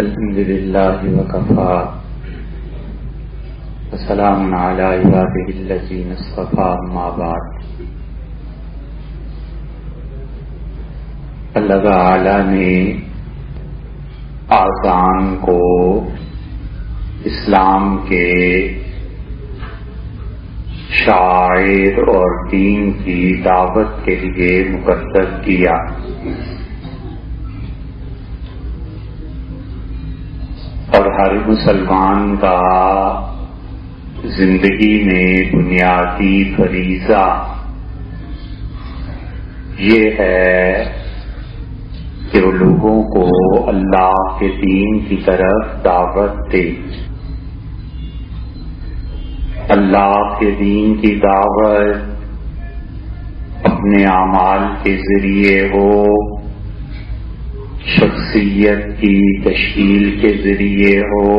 الحمد للہ وکفی وسلام علی عبادہ الذین اصطفی اما بعد۔ اللہ تعالی نے آذان کو اسلام کے شاعر اور دین کی دعوت کے لیے مقرر کیا۔ اور ہر مسلمان کا زندگی میں بنیادی فریضہ یہ ہے کہ وہ لوگوں کو اللہ کے دین کی طرف دعوت دے۔ اللہ کے دین کی دعوت اپنے اعمال کے ذریعے ہو، شخصیت کی تشکیل کے ذریعے ہو،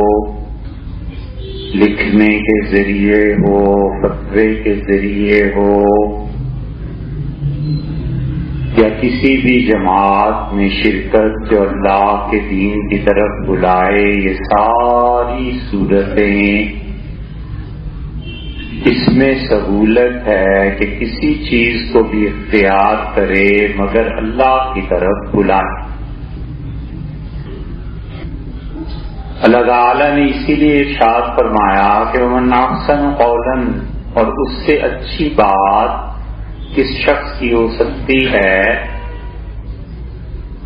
لکھنے کے ذریعے ہو، فتوے کے ذریعے ہو، یا کسی بھی جماعت میں شرکت جو اللہ کے دین کی طرف بلائے، یہ ساری صورتیں اس میں سہولت ہے کہ کسی چیز کو بھی اختیار کرے مگر اللہ کی طرف بلائے۔ اللہ تعالی نے اسی لیے ارشاد فرمایا کہ وَمَنْ أَحْسَنُ قَوْلًا، اور اس سے اچھی بات کس شخص کی ہو سکتی ہے،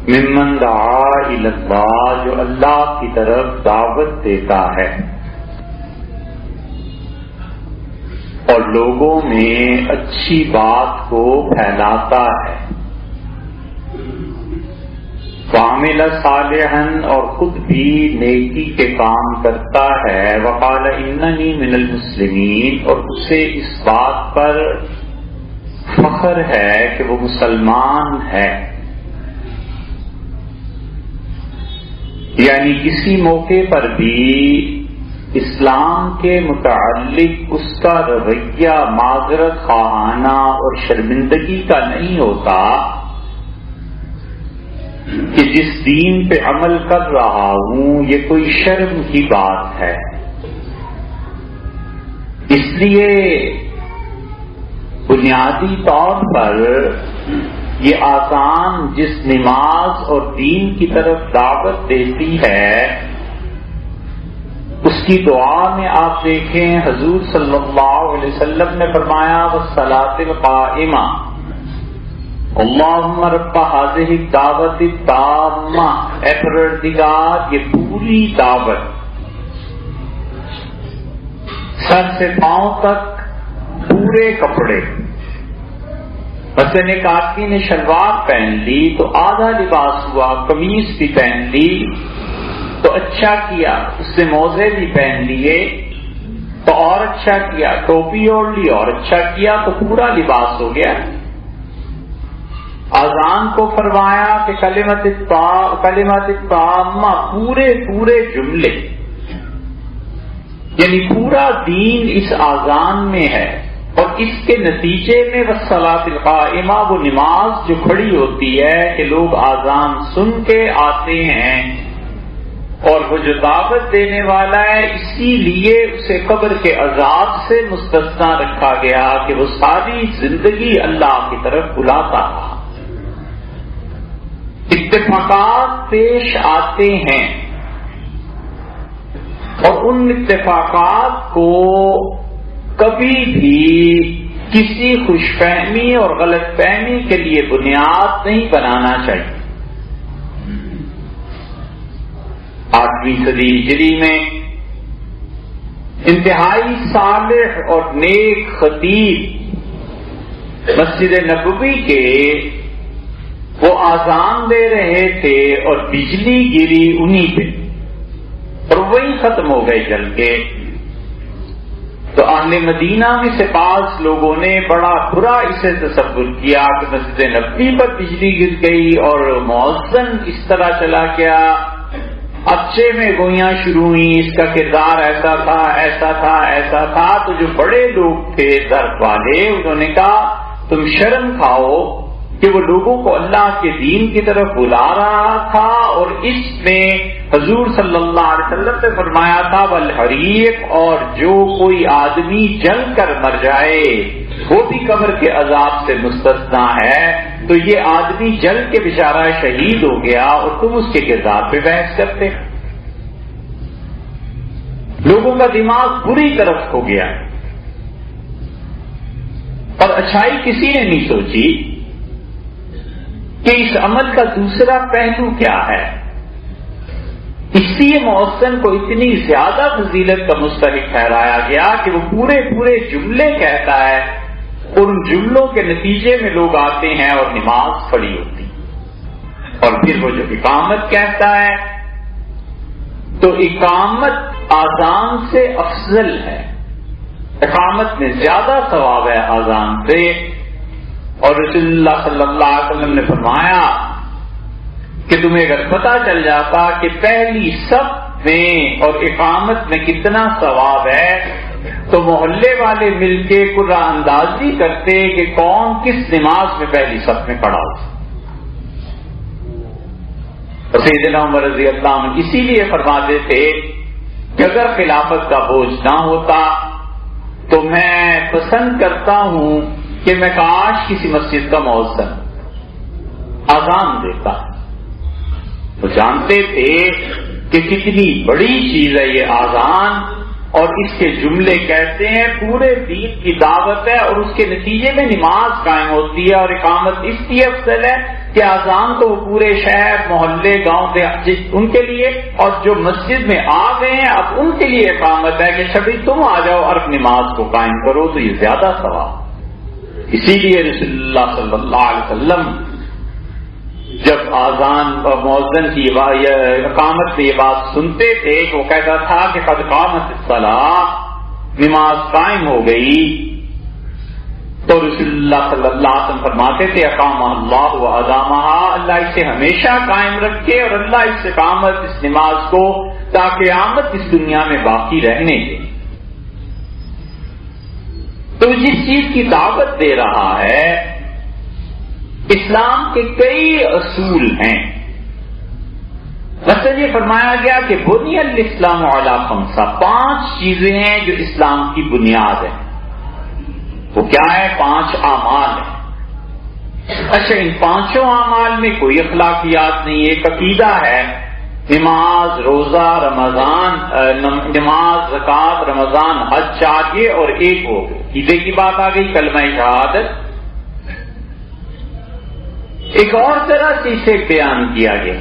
مِمَّنْ دَعَا إِلَى اللَّهِ، جو اللہ کی طرف دعوت دیتا ہے اور لوگوں میں اچھی بات کو پھیلاتا ہے، وَعَمِلَ صَالِحًا، اور خود بھی نیکی کے کام کرتا ہے، وَقَالَ إِنَّنِي مِنَ الْمُسْلِمِينَ، اور اسے اس بات پر فخر ہے کہ وہ مسلمان ہے۔ یعنی کسی موقع پر بھی اسلام کے متعلق اس کا رویہ معذرت خواہانہ اور شرمندگی کا نہیں ہوتا کہ جس دین پہ عمل کر رہا ہوں یہ کوئی شرم کی بات ہے۔ اس لیے بنیادی طور پر یہ آذان جس نماز اور دین کی طرف دعوت دیتی ہے، اس کی دعا میں آپ دیکھیں حضور صلی اللہ علیہ وسلم نے فرمایا وَالصَّلَاةِ الْقَائِمَةِ اللہم رب هذه الدعوت التامہ، اے پروردگار یہ پوری دعوت سر سے پاؤں تک پورے کپڑے، مثلا ایک آدمی نے شلوار پہن لی تو آدھا لباس ہوا، قمیص بھی پہن لی تو اچھا کیا، اس نے موزے بھی پہن لیے تو اور اچھا کیا، ٹوپی اوڑھ لی اور اچھا کیا تو پورا لباس ہو گیا۔ اذان کو فرمایا کہ کلمت التامہ، پورے جملے، یعنی پورا دین اس اذان میں ہے، اور اس کے نتیجے میں والصلاۃ القائمہ، وہ نماز جو کھڑی ہوتی ہے کہ لوگ اذان سن کے آتے ہیں، اور وہ جو دعوت دینے والا ہے اسی لیے اسے قبر کے عذاب سے مستثنا رکھا گیا کہ وہ ساری زندگی اللہ کی طرف بلاتا تھا۔ اتفاقات پیش آتے ہیں اور ان اتفاقات کو کبھی بھی کسی خوش فہمی اور غلط فہمی کے لیے بنیاد نہیں بنانا چاہیے۔ 8ویں صدی ہجری میں انتہائی صالح اور نیک خطیب مسجد نبوی کے وہ آذان دے رہے تھے اور بجلی گری انہی پہ اور وہی ختم ہو گئے جل کے۔ تو اہل مدینہ میں سے بعض لوگوں نے بڑا برا اسے تصور کیا کہ مسجد نبوی پر بجلی گر گئی اور مؤذن اس طرح چلا گیا، اچھے میں گوئیاں شروع ہوئیں، اس کا کردار ایسا تھا ایسا تھا ایسا تھا۔ تو جو بڑے لوگ تھے درد والے، انہوں نے کہا تم شرم کھاؤ کہ وہ لوگوں کو اللہ کے دین کی طرف بلا رہا تھا اور اس میں حضور صلی اللہ علیہ وسلم نے فرمایا تھا والحریق، اور جو کوئی آدمی جل کر مر جائے وہ بھی قبر کے عذاب سے مستثنا ہے، تو یہ آدمی جل کے بیچارہ شہید ہو گیا اور تم اس کے کردار پہ بحث کرتے۔ لوگوں کا دماغ بری طرف ہو گیا اور اچھائی کسی نے نہیں سوچی کہ اس عمل کا دوسرا پہلو کیا ہے۔ اس لیے محسن کو اتنی زیادہ فضیلت کا مستحق ٹھہرایا گیا کہ وہ پورے جملے کہتا ہے اور ان جملوں کے نتیجے میں لوگ آتے ہیں اور نماز پڑھی ہوتی، اور پھر وہ جو اقامت کہتا ہے تو اقامت آذان سے افضل ہے، اقامت میں زیادہ ثواب ہے آذان سے۔ اور رسول اللہ صلی اللہ علیہ وسلم نے فرمایا کہ تمہیں اگر پتہ چل جاتا کہ پہلی صف میں اور اقامت میں کتنا ثواب ہے تو محلے والے مل کے قرعہ اندازی کرتے کہ کون کس نماز میں پہلی صف میں کھڑا ہو۔ سیدنا عمر رضی اللہ عنہ اسی لیے فرماتے تھے کہ اگر خلافت کا بوجھ نہ ہوتا تو میں پسند کرتا ہوں کہ میں کاش کسی مسجد کا مؤذن اذان دیتا۔ وہ جانتے تھے کہ کتنی بڑی چیز ہے یہ اذان، اور اس کے جملے کہتے ہیں پورے دین کی دعوت ہے، اور اس کے نتیجے میں نماز قائم ہوتی ہے، اور اقامت اس لیے افضل ہے کہ اذان تو وہ پورے شہر محلے گاؤں ان کے لیے، اور جو مسجد میں آ گئے ہیں اب ان کے لیے اقامت ہے کہ شبھی تم آ جاؤ اور نماز کو قائم کرو، تو یہ زیادہ ثواب۔ اسی لیے رسول اللہ صلی اللہ علیہ وسلم جب آذان اور مؤذن کی اقامت سے یہ بات سنتے تھے کہ وہ کہتا تھا کہ قد قامت الصلاۃ، نماز قائم ہو گئی، تو رسول اللہ صلی اللہ علیہ وسلم فرماتے تھے اقام اللہ و ادامہا، اللہ اسے ہمیشہ قائم رکھے اور اللہ اس اقامت اس نماز کو تا قیامت اس دنیا میں باقی رہنے دے۔ تو جس چیز کی دعوت دے رہا ہے اسلام کے کئی اصول ہیں، مثلا یہ فرمایا گیا کہ بنی الاسلام علی خمسہ، 5 چیزیں ہیں جو اسلام کی بنیاد ہے۔ وہ کیا ہے؟ 5 اعمال ہیں۔ اچھا، ان 5 اعمال میں کوئی اخلاقیات نہیں، ایک عقیدہ ہے، نماز، روزہ، رمضان، نماز، زکوٰۃ، رمضان، حج چاہیے، اور ایک ہو گئی عقیدے کی بات آ گئی، کلمہ شہادت۔ ایک اور طرح سے اسے بیان کیا گیا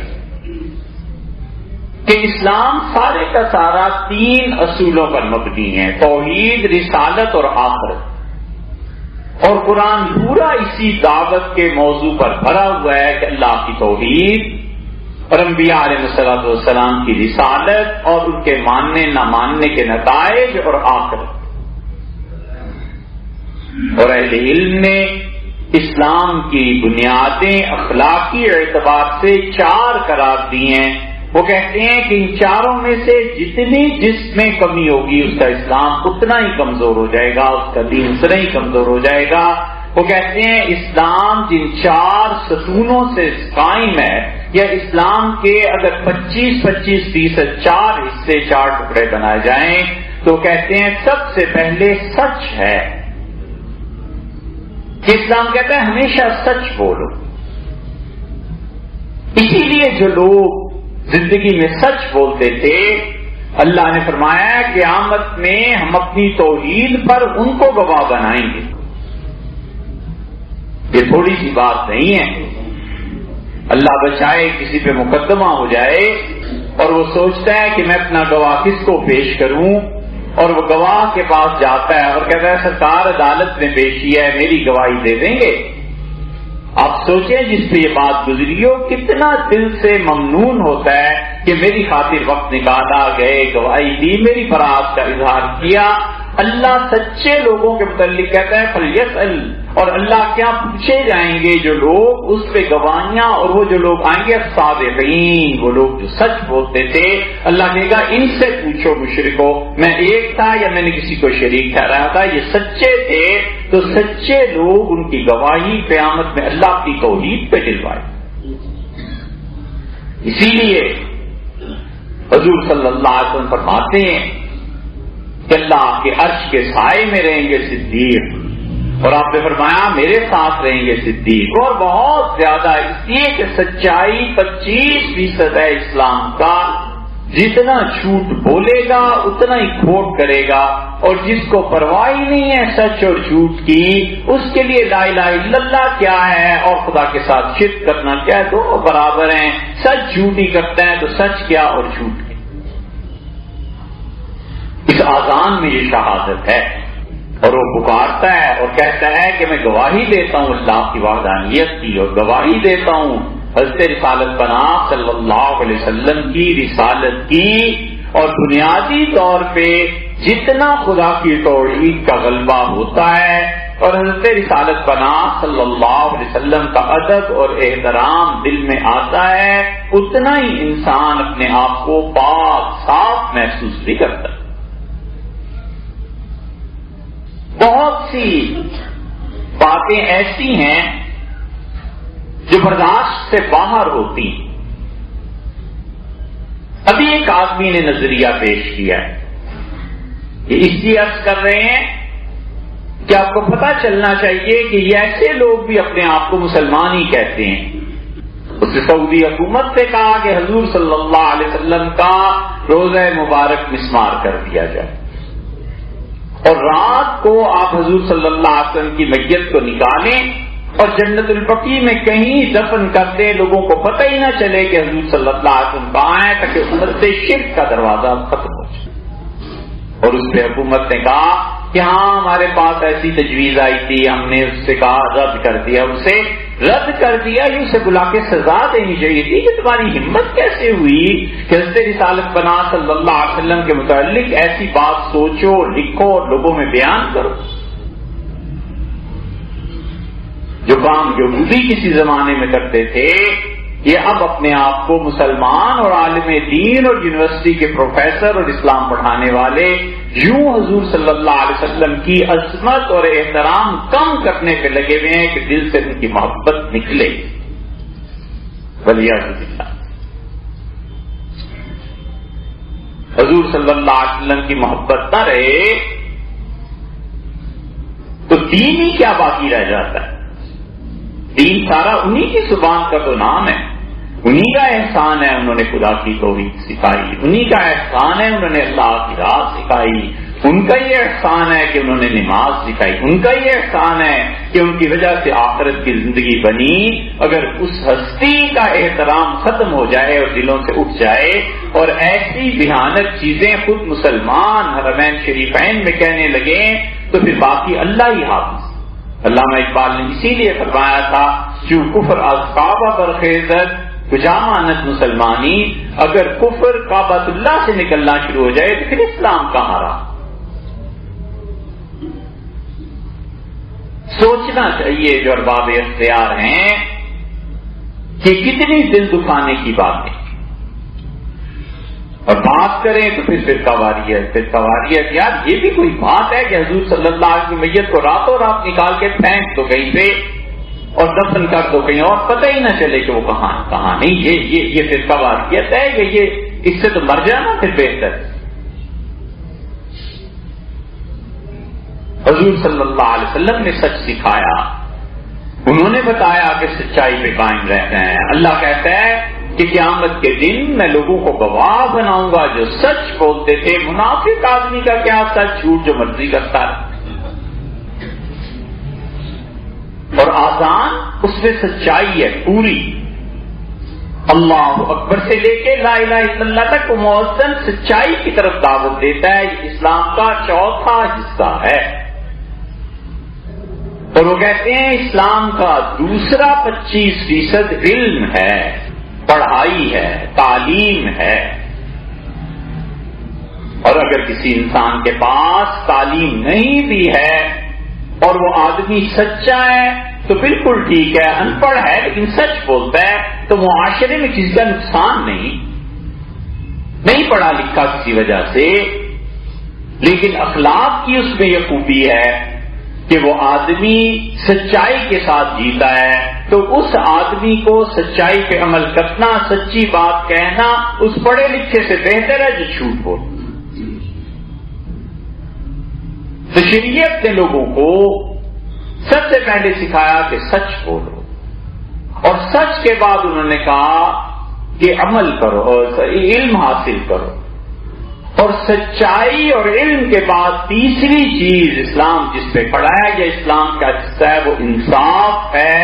کہ اسلام سارے کا سارا 3 اصولوں پر مبنی ہے، توحید، رسالت اور آخرت، اور قرآن پورا اسی دعوت کے موضوع پر بھرا ہوا ہے کہ اللہ کی توحید اور انبیاء علیہ السلام کی رسالت اور ان کے ماننے نہ ماننے کے نتائج اور آخرت۔ اور اہل علم نے اسلام کی بنیادیں اخلاقی اعتبار سے 4 قرار دی ہیں۔ وہ کہتے ہیں کہ ان 4 میں سے جتنی جس میں کمی ہوگی اس کا اسلام اتنا ہی کمزور ہو جائے گا، اس کا دین اتنا ہی کمزور ہو جائے گا۔ وہ کہتے ہیں اسلام جن 4 ستونوں سے قائم ہے، یا اسلام کے اگر 25% 4 حصے 4 ٹکڑے بنائے جائیں تو کہتے ہیں سب سے پہلے سچ ہے۔ اسلام کہتا ہے ہمیشہ سچ بولو۔ اسی لیے جو لوگ زندگی میں سچ بولتے تھے اللہ نے فرمایا ہے کہ قیامت میں ہم اپنی توحید پر ان کو گواہ بنائیں گے۔ یہ تھوڑی سی بات نہیں ہے۔ اللہ بچائے کسی پہ مقدمہ ہو جائے اور وہ سوچتا ہے کہ میں اپنا گواہ کس کو پیش کروں، اور وہ گواہ کے پاس جاتا ہے اور کہتا ہے سرکار عدالت میں پیشی ہے، میری گواہی دے دیں گے۔ آپ سوچیں جس پہ یہ بات گزری ہو کتنا دل سے ممنون ہوتا ہے کہ میری خاطر وقت نکالا، گئے، گواہی دی، میری برات کا اظہار کیا۔ اللہ سچے لوگوں کے متعلق کہتا ہے فلیسأل، اور اللہ کیا پوچھے جائیں گے جو لوگ اس پہ گواہیاں، اور وہ جو لوگ آئیں گے صادقین، وہ لوگ جو سچ بولتے تھے، اللہ کہے گا ان سے پوچھو مشرکو، میں ایک تھا یا میں نے کسی کو شریک ٹھہرایا تھا، یہ سچے تھے، تو سچے لوگ ان کی گواہی قیامت میں اللہ کی توحید پہ دلوائے۔ اسی لیے حضور صلی اللہ علیہ وسلم فرماتے ہیں کہ اللہ کے عرش کے سائے میں رہیں گے صدیق، اور آپ نے فرمایا میرے ساتھ رہیں گے صدیق، اور بہت زیادہ اس لیے کہ سچائی 25% ہے اسلام کا، جتنا جھوٹ بولے گا اتنا ہی کھوٹ کرے گا، اور جس کو پرواہ ہی نہیں ہے سچ اور جھوٹ کی، اس کے لیے لا الہ الا اللہ کیا ہے اور خدا کے ساتھ شرک کرنا کیا ہے، دونوں برابر ہیں۔ سچ جھوٹ ہی کرتا ہے تو سچ کیا اور جھوٹ کیا۔ اس آذان میں یہ شہادت ہے، اور وہ پکارتا ہے اور کہتا ہے کہ میں گواہی دیتا ہوں اللہ کی وحدانیت کی، اور گواہی دیتا ہوں حضرت رسالت پناہ صلی اللہ علیہ وسلم کی رسالت کی، اور بنیادی طور پہ جتنا خدا کی توحید کا غلبہ ہوتا ہے اور حضرت رسالت پناہ صلی اللہ علیہ وسلم کا ادب اور احترام دل میں آتا ہے، اتنا ہی انسان اپنے آپ کو پاک صاف محسوس بھی کرتا ہے۔ بہت سی باتیں ایسی ہیں جو برداشت سے باہر ہوتی۔ ابھی ایک آدمی نے نظریہ پیش کیا ہے، یہ اس لیے عرض کر رہے ہیں کہ آپ کو پتہ چلنا چاہیے کہ یہ ایسے لوگ بھی اپنے آپ کو مسلمان ہی کہتے ہیں۔ اس نے سعودی حکومت سے کہا کہ حضور صلی اللہ علیہ وسلم کا روزہ مبارک مسمار کر دیا جائے، اور رات کو آپ حضور صلی اللہ علیہ وسلم کی میت کو نکالیں اور جنت البقیع میں کہیں دفن کر دیں، لوگوں کو پتہ ہی نہ چلے کہ حضور صلی اللہ علیہ وسلم کہاں ہیں، تاکہ امت شرک کا دروازہ ختم ہو جائے۔ اور اس پہ حکومت نے کہا کہ ہاں ہمارے پاس ایسی تجویز آئی تھی، ہم نے اس سے کہا رد کر دیا، اسے رد کر دیا، یہ اسے بلا کے سزا دینی چاہیے تھی کہ تمہاری ہمت کیسے ہوئی کہ حضرت رسالت پناہ صلی اللہ علیہ وسلم کے متعلق ایسی بات سوچو، لکھو اور لوگوں میں بیان کرو۔ جو کام یہودی کسی زمانے میں کرتے تھے، یہ اب اپنے آپ کو مسلمان اور عالم دین اور یونیورسٹی کے پروفیسر اور اسلام پڑھانے والے یوں حضور صلی اللہ علیہ وسلم کی عظمت اور احترام کم کرنے پہ لگے ہوئے ہیں کہ دل سے ان کی محبت نکلے۔ ولیعذ باللہ، حضور صلی اللہ علیہ وسلم کی محبت نہ رہے تو دین ہی کیا باقی رہ جاتا ہے؟ دین سارا انہی کی زبان کا تو نام ہے، انہی کا احسان ہے انہوں نے خدا کی توحید سکھائی، انہی کا احسان ہے انہوں نے اللہ کی راہ سکھائی، ان کا یہ احسان ہے کہ انہوں نے نماز سکھائی، ان کا یہ احسان ہے کہ ان کی وجہ سے آخرت کی زندگی بنی۔ اگر اس ہستی کا احترام ختم ہو جائے اور دلوں سے اٹھ جائے اور ایسی بھیانک چیزیں خود مسلمان حرمین شریفین میں کہنے لگیں تو پھر باقی اللہ ہی حافظ۔ علامہ اقبال نے اسی لیے فرمایا تھا جو کفر از کعبہ برخیزد کجا مانت مسلمانی، اگر کفر کعبۃ اللہ سے نکلنا شروع ہو جائے تو پھر اسلام کہاں رہا۔ سوچنا چاہیے جو ارباب اختیار ہیں کہ کتنی دل دکھانے کی بات ہے، اور بات کریں تو پھر فرقہ واریت، یار یہ بھی کوئی بات ہے کہ حضور صلی اللہ علیہ وسلم کی میت کو راتوں رات نکال کے پھینک دو کہیں پہ اور دفن کر دو کہیں اور، پتہ ہی نہ چلے کہ وہ کہاں نہیں۔ یہ فرقہ واریت ہے کہ یہ اس سے تو مر جانا پھر بہتر۔ حضور صلی اللہ علیہ وسلم نے سچ سکھایا، انہوں نے بتایا کہ سچائی پہ قائم رہنا ہے۔ اللہ کہتا ہے کہ قیامت کے دن میں لوگوں کو گواہ بناؤں گا جو سچ بولتے تھے۔ منافق آدمی کا کیا سچ جھوٹ جو مرضی کرتا ہے، اور آذان اس میں سچائی ہے پوری۔ اللہ اکبر سے لے کے لا الہ الا اللہ تک وہ مؤذن سچائی کی طرف دعوت دیتا ہے۔ یہ اسلام کا چوتھا حصہ ہے، اور وہ کہتے ہیں اسلام کا دوسرا 25% علم ہے، پڑھائی ہے، تعلیم ہے۔ اور اگر کسی انسان کے پاس تعلیم نہیں بھی ہے اور وہ آدمی سچا ہے تو بالکل ٹھیک ہے، ان پڑھ ہے لیکن سچ بولتا ہے تو معاشرے میں کسی کا نقصان نہیں پڑھا لکھا کسی وجہ سے، لیکن اخلاق کی اس میں یہ خوبی ہے کہ وہ آدمی سچائی کے ساتھ جیتا ہے تو اس آدمی کو سچائی پہ عمل کرنا، سچی بات کہنا اس پڑھے لکھے سے بہتر ہے جو جھوٹ بول۔ تو شریعت نے لوگوں کو سب سے پہلے سکھایا کہ سچ بولو، اور سچ کے بعد انہوں نے کہا کہ عمل کرو اور علم حاصل کرو، اور سچائی اور علم کے بعد تیسری چیز اسلام جس پہ کھڑا ہے یا اسلام کا حصہ ہے وہ انصاف ہے،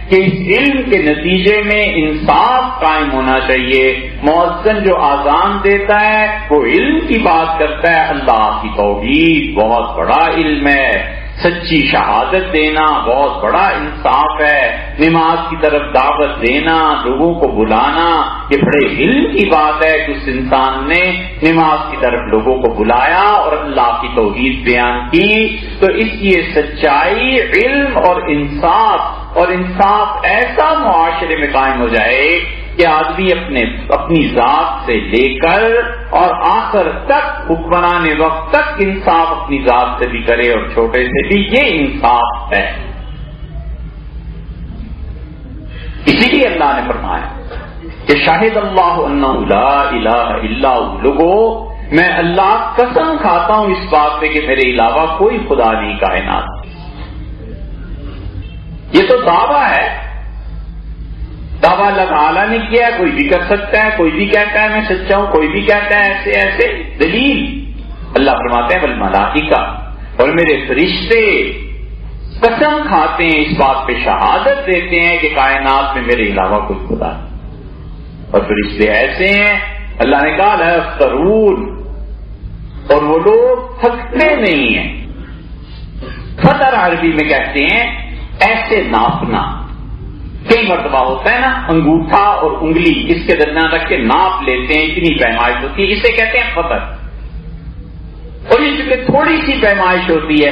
کہ اس علم کے نتیجے میں انصاف قائم ہونا چاہیے۔ مؤذن جو اذان دیتا ہے وہ علم کی بات کرتا ہے، اللہ کی توحید بہت بڑا علم ہے، سچی شہادت دینا بہت بڑا انصاف ہے، نماز کی طرف دعوت دینا، لوگوں کو بلانا، یہ بڑے علم کی بات ہے کہ اس انسان نے نماز کی طرف لوگوں کو بلایا اور اللہ کی توحید بیان کی۔ تو اس لیے سچائی، علم اور انصاف ایسا معاشرے میں قائم ہو جائے کہ آدمی اپنی ذات سے لے کر اور آخر تک حکمران وقت تک انصاف اپنی ذات سے بھی کرے اور چھوٹے سے بھی، یہ انصاف ہے۔ اسی لیے اللہ نے فرمایا کہ شاہد اللہ انہ لا الہ الا ہو، لوگوں میں اللہ قسم کھاتا ہوں اس بات پہ کہ میرے علاوہ کوئی خدا نہیں کائنات۔ یہ تو دعویٰ ہے، دعویٰ اللہ تعالیٰ نے کیا ہے، کوئی بھی کر سکتا ہے، کوئی بھی کہتا ہے میں سچا ہوں، کوئی بھی کہتا ہے ایسے ایسے۔ دلیل اللہ فرماتے ہیں والملائکہ، اور میرے فرشتے قسم کھاتے ہیں اس بات پہ، شہادت دیتے ہیں کہ کائنات میں میرے علاوہ کوئی خدا نہیں۔ اور فرشتے ایسے ہیں، اللہ نے کہا لا یفترون، اور وہ لوگ تھکتے نہیں ہیں۔ فطر عربی میں کہتے ہیں ایسے ناپنا، کئی مرتبہ ہوتا ہے نا، انگوٹھا اور انگلی اس کے درمیان رکھ کے ناپ لیتے ہیں، اتنی پیمائش ہوتی ہے، اسے کہتے ہیں فطر۔ اور یہ چونکہ تھوڑی سی پیمائش ہوتی ہے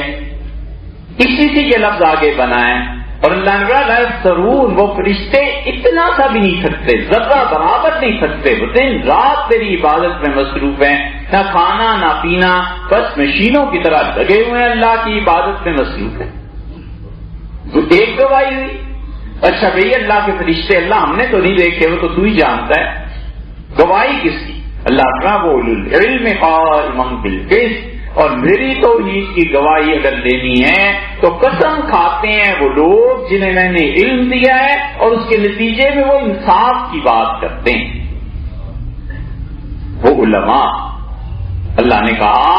اسی سے یہ لفظ آگے بنا ہے۔ اور اللہ نے کہا لا یفترون، وہ فرشتے اتنا سا بھی نہیں تھکتے، ذرہ برابر نہیں تھکتے، وہ دن رات تیری عبادت میں مصروف ہیں، نہ کھانا نہ پینا، بس مشینوں کی طرح لگے ہوئے ہیں، اللہ کی عبادت میں مصروف ہیں۔ تو ایک گواہی ہوئی، اچھا بھئی اللہ کے فرشتے، اللہ ہم نے تو نہیں دیکھے، وہ تو ہی جانتا ہے، گواہی کس کی؟ اللہ کا وہ علم قائما بالقسط، اور میری توحید کی گواہی اگر لینی ہے تو قسم کھاتے ہیں وہ لوگ جنہیں میں نے علم دیا ہے اور اس کے نتیجے میں وہ انصاف کی بات کرتے ہیں، وہ علماء۔ اللہ نے کہا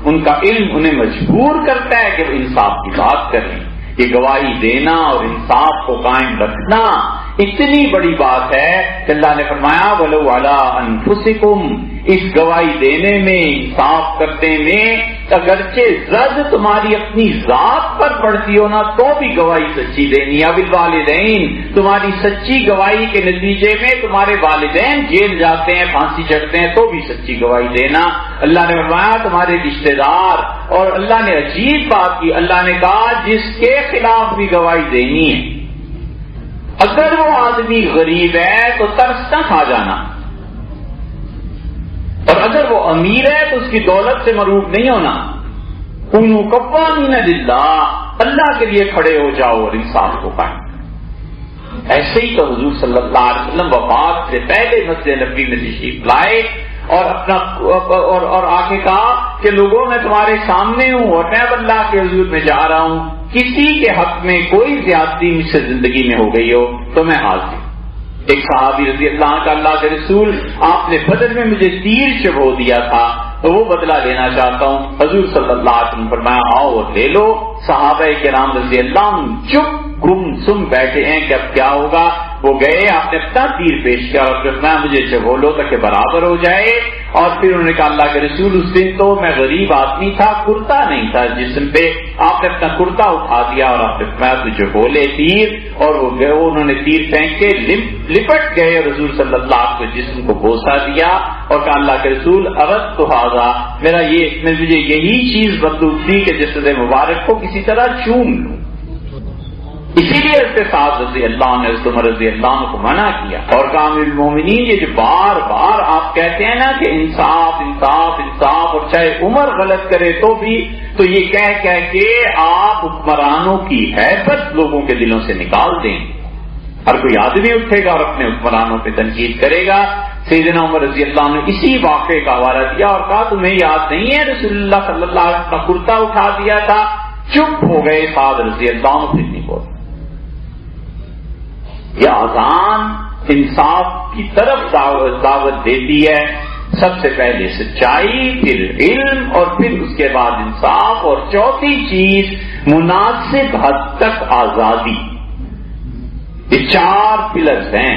ان کا علم انہیں مجبور کرتا ہے کہ وہ انصاف کی بات کریں۔ یہ گواہی دینا اور انصاف کو قائم رکھنا اتنی بڑی بات ہے کہ اللہ نے فرمایا وَلَوْ عَلَىٰ أَنفُسِكُمْ، اس گواہی دینے میں، انصاف کرنے میں اگرچہ زد تمہاری اپنی ذات پر پڑتی ہو نا تو بھی گواہی سچی دینی ہے۔ بالوالدین، تمہاری سچی گواہی کے نتیجے میں تمہارے والدین جیل جاتے ہیں، پھانسی چڑھتے ہیں تو بھی سچی گواہی دینا۔ اللہ نے فرمایا تمہارے رشتہ دار، اور اللہ نے عجیب بات کی، اللہ نے کہا جس کے خلاف بھی گواہی دینی ہے، اگر وہ آدمی غریب ہے تو ترس نہ کھا جانا، اور اگر وہ امیر ہے تو اس کی دولت سے مروب نہیں ہونا۔ کونوا قوامین للہ، اللہ کے لیے کھڑے ہو جاؤ اور انصاف کو قائم۔ ایسے ہی تو حضور صلی اللہ علیہ وسلم وفات سے پہلے مسجد نبوی میں تشریف لائے اور اور آ کے کہا کہ لوگوں میں تمہارے سامنے ہوں اور میں اللہ کے حضور میں جا رہا ہوں، کسی کے حق میں کوئی زیادتی مجھ سے زندگی میں ہو گئی ہو تو میں حاضر ہوں۔ ایک صحابی رضی اللہ عنہ کا اللہ کے رسول آپ نے بدر میں مجھے تیر چبھو دیا تھا تو وہ بدلہ لینا چاہتا ہوں۔ حضور صلی اللہ علیہ وسلم فرمایا آؤ اور لے لو۔ صحابہ کرام رضی اللہ عنہ چپ گم سم بیٹھے ہیں کہ اب کیا ہوگا۔ وہ گئے، آپ نے اپنا تیر پیش کیا اور فرمایا مجھے چبھو لو تاکہ برابر ہو جائے۔ اور پھر انہوں نے کہا اللہ کے رسول اس دن تو میں غریب آدمی تھا، کرتا نہیں تھا جسم پہ، آپ نے اپنا کرتا اٹھا دیا اور آپ نے فرمایا تجھے بولے تیر، اور وہ گئے، انہوں نے تیر پھینک کے لپٹ گئے، رسول صلی اللہ علیہ وسلم جسم کو بوسا دیا اور کہا اللہ کے رسول عرض تو حاضا، مجھے یہی چیز مطلوب تھی کہ جسد مبارک کو کسی طرح چوم لوں۔ اسی لیے اس کے ساتھ رضی اللہ عنہ عمر رضی اللہ عنہ کو منع کیا اور کامل المومنین، یہ جو بار بار آپ کہتے ہیں نا کہ انصاف انصاف انصاف، اور چاہے عمر غلط کرے تو بھی، تو یہ کہہ کے آپ حکمرانوں کی حیثیت لوگوں کے دلوں سے نکال دیں۔ ہر کوئی آدمی اٹھے گا اور اپنے حکمرانوں پہ تنقید کرے گا۔ سیدنا عمر رضی اللہ عنہ نے اسی واقعے کا حوالہ دیا اور کہا تمہیں یاد نہیں ہے رسول اللہ صلی اللہ علیہ وسلم کا کرتا اٹھا دیا تھا؟ چپ ہو گئے سعد رضی اللہ عنہ، پھر نہیں بولے۔ یہ اذان انصاف کی طرف دعوت دیتی ہے، سب سے پہلے سچائی، پھر علم، اور پھر اس کے بعد انصاف، اور چوتھی چیز مناسب حد تک آزادی۔ یہ 4 پلرز ہیں۔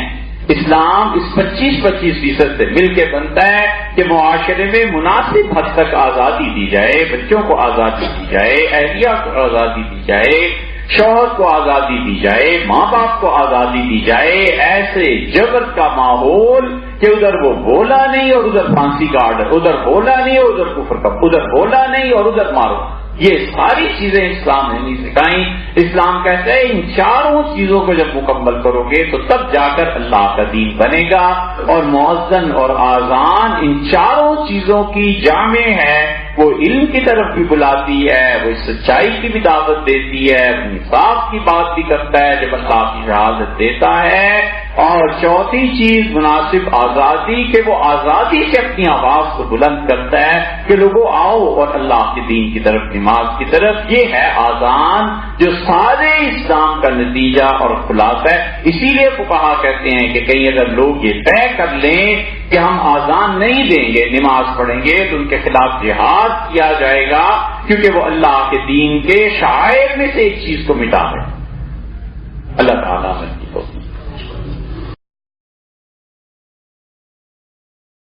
اسلام اس 25% سے مل کے بنتا ہے کہ معاشرے میں مناسب حد تک آزادی دی جائے، بچوں کو آزادی دی جائے، اہلیہ کو آزادی دی جائے، شوہر کو آزادی دی جائے، ماں باپ کو آزادی دی جائے۔ ایسے جبر کا ماحول کہ ادھر وہ بولا نہیں اور ادھر پھانسی کا آرڈر، ادھر بولا نہیں اور ادھر کفر کا، ادھر بولا نہیں اور ادھر مارو، یہ ساری چیزیں اسلام نے نہیں سکھائیں۔ اسلام کہتا ہے ان 4 چیزوں کو جب مکمل کرو گے تو تب جا کر اللہ کا دین بنے گا، اور مؤذن اور آذان ان 4 چیزوں کی جامع ہے۔ وہ علم کی طرف بھی بلاتی ہے، وہ سچائی کی بھی دعوت دیتی ہے، وہ انصاف کی بات بھی کرتا ہے جب اللہ کی شہادت دیتا ہے، اور چوتھی چیز مناسب آزادی کہ وہ آزادی سے اپنی آواز کو بلند کرتا ہے کہ لوگوں آؤ اور اللہ کے دین کی طرف، نماز کی طرف۔ یہ ہے آذان جو سارے اسلام کا نتیجہ اور خلاصہ ہے۔ اسی لیے فقہا کہتے ہیں کہ کہیں اگر لوگ یہ طے کر لیں کہ ہم آذان نہیں دیں گے، نماز پڑھیں گے، تو ان کے خلاف جہاد کیا جائے گا، کیونکہ وہ اللہ کے دین کے شعائر میں سے ایک چیز کو مٹا دیں۔ اللہ تعالیٰ